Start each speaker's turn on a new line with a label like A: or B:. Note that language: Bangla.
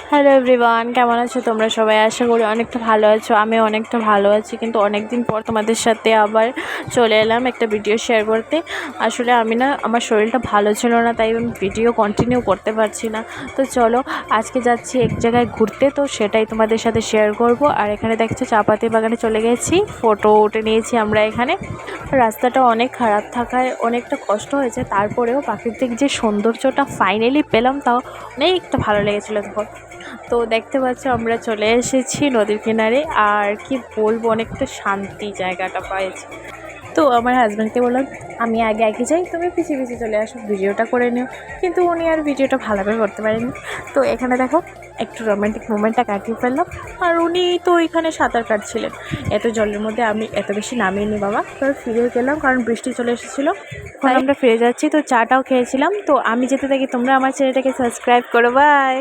A: হ্যালো এভরিওয়ান, কেমন আছো তোমরা সবাই? আশা করি অনেকটা ভালো আছো। আমি অনেকটা ভালো আছি, কিন্তু অনেক দিন পর তোমাদের সাথে আবার চলে এলাম একটা ভিডিও শেয়ার করতে। আসলে আমার শরীরটা ভালো ছিল না, তাই আমি ভিডিও কন্টিনিউ করতে পারছি না। তো চলো, আজকে যাচ্ছি এক জায়গায় ঘুরতে, তো সেটাই তোমাদের সাথে শেয়ার করব। আর এখানে দেখছো চাপাতি বাগানে চলে গেছি, ফটো উঠে নিয়েছি আমরা এখানে। রাস্তাটা অনেক খারাপ থাকায় অনেকটা কষ্ট হয়েছে, তারপরেও প্রাকৃতিক যে সৌন্দর্যটা ফাইনালি পেলাম, তাও অনেকটা ভালো লেগেছিলো তখন। তো দেখতে পাচ্ছ আমরা চলে এসেছি নদীর কিনারে, আর কি বলবো, অনেকটা শান্তি জায়গাটা পাইছি। তো আমার হাজব্যান্ডকে বললাম আমি আগে যাই, তুমি পিছিয়ে পিছিয়ে চলে আসো, ভিডিওটা করে নিও। কিন্তু উনি আর ভিডিওটা ভালোভাবে করতে পারেনি। তো এখানে দেখো একটু রোমান্টিক মোমেন্টটা কাটিয়ে ফেললাম। আর উনি তো এখানে সাঁতার কাটছিলেন। এত জলের মধ্যে আমি এত বেশি নামিনি বাবা, তো ফিরে গেলাম কারণ বৃষ্টি চলে এসেছিলো। এখন আমরা ফিরে যাচ্ছি, তো চাটাও খেয়েছিলাম। তো আমি যেতে থাকি, তোমরা আমার চ্যানেলটাকে সাবস্ক্রাইব করো। বাই।